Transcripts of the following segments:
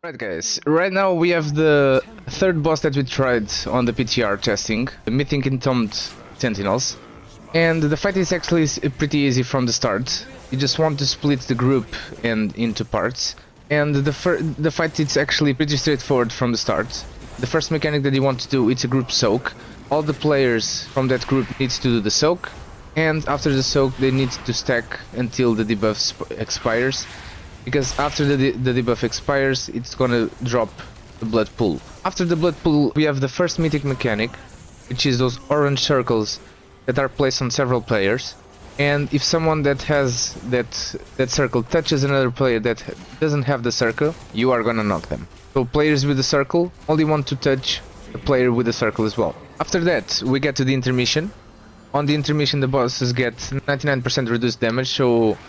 Right guys, right now we have the third boss that we tried on the PTR testing, the Mythic Entombed Sentinels. And the fight is actually pretty easy from the start. You just want to split the group into parts. And the fight is actually pretty straightforward from the start. The first mechanic that you want to do is a group soak. All the players from that group needs to do the soak. And after the soak they need to stack until the debuff expires. Because after the debuff expires, it's gonna drop the blood pool. After the blood pool, we have the first mythic mechanic, which is those orange circles that are placed on several players. And if someone that has that circle touches another player that doesn't have the circle, you are gonna knock them. So players with the circle only want to touch the player with the circle as well. After that, we get to the intermission. On the intermission the bosses get 99% reduced damage,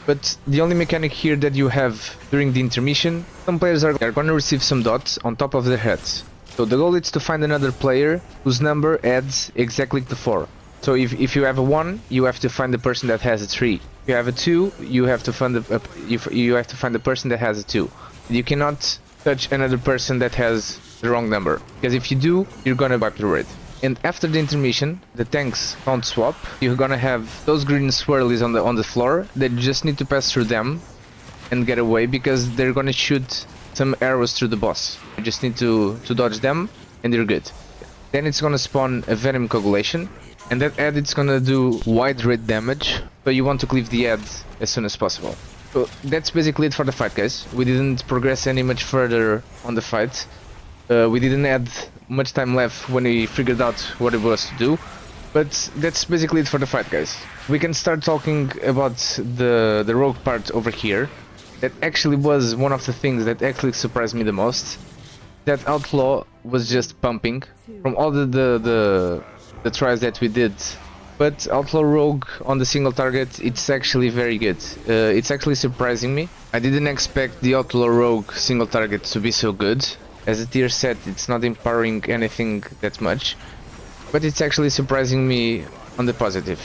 but the only mechanic here that you have during the intermission, some players are gonna receive some dots on top of their heads. So the goal is to find another player whose number adds exactly to 4. So if you have a 1, you have to find the person that has a 3. If you have a 2, you have to find the person that has a 2. You cannot touch another person that has the wrong number, because if you do, you're gonna wipe the raid. And after the intermission, the tanks can't swap. You're gonna have those green swirlies on the floor. They just need to pass through them and get away, because they're gonna shoot some arrows through the boss. You just need to dodge them and you're good. Then it's gonna spawn a venom coagulation, and that ad it's gonna do wide raid damage. So you want to cleave the ad as soon as possible. So that's basically it for the fight, guys. We didn't progress any much further on the fight. We didn't add much time left when we figured out what it was to do, but that's basically it for the fight, guys. We can start talking about the rogue part over here. That actually was one of the things that actually surprised me the most. That Outlaw was just pumping from all the tries that we did. But Outlaw Rogue on the single target, it's actually very good. It's actually surprising me. I didn't expect the Outlaw Rogue single target to be so good. As a tier set, it's not empowering anything that much, but it's actually surprising me on the positive.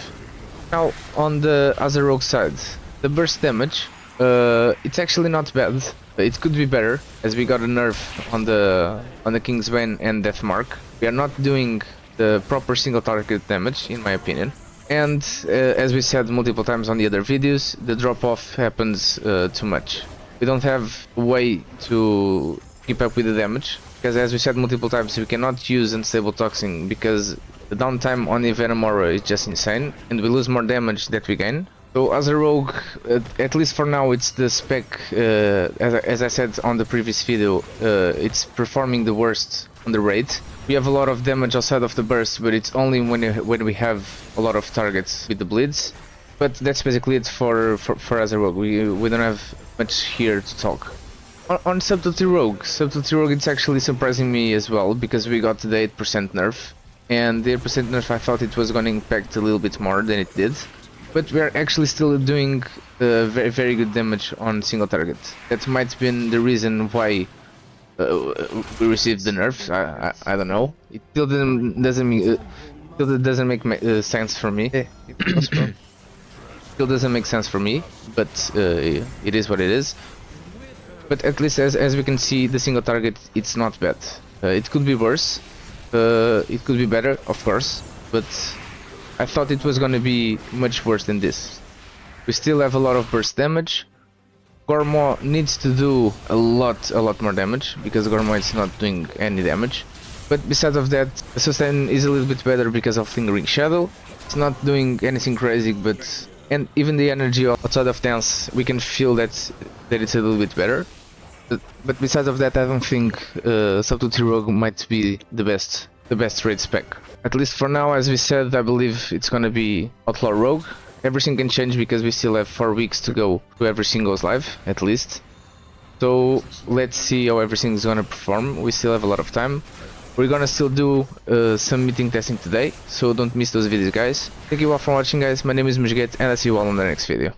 Now, on the Assa Rogue side, the burst damage, it's actually not bad. It could be better, as we got a nerf on the King's Bane and Death Mark. We are not doing the proper single target damage, in my opinion. And as we said multiple times on the other videos, the drop-off happens too much. We don't have a way to keep up with the damage, because as we said multiple times, we cannot use unstable toxin because the downtime on the Venom Aura is just insane and we lose more damage that we gain. So as a rogue, at least for now, it's the spec, as I said on the previous video, it's performing the worst on the raid. We have a lot of damage outside of the burst, but it's only when we have a lot of targets with the bleeds. But that's basically it for as a rogue. We don't have much here to talk. On Subtlety Rogue, it's actually surprising me as well, because we got the 8% nerf, and the 8% nerf I thought it was going to impact a little bit more than it did, but we are actually still doing very, very good damage on single target. That might have been the reason why we received the nerf. I don't know. It still doesn't make sense for me. Still doesn't make sense for me, but it is what it is. But at least as we can see, the single target, it's not bad. It could be worse, it could be better, of course, but I thought it was gonna be much worse than this. We still have a lot of burst damage. Gormo needs to do a lot more damage, because Gormo is not doing any damage. But besides of that, the sustain is a little bit better because of Lingering Shadow. It's not doing anything crazy, and even the energy outside of dance, we can feel that it's a little bit better. But besides of that, I don't think Subtlety Rogue might be the best raid spec. At least for now, as we said, I believe it's gonna be Outlaw Rogue. Everything can change because we still have 4 weeks to go to everything goes live, at least. So let's see how everything is gonna perform. We still have a lot of time. We're gonna still do some meeting testing today, so don't miss those videos, guys. Thank you all for watching, guys. My name is Mythic, and I'll see you all on the next video.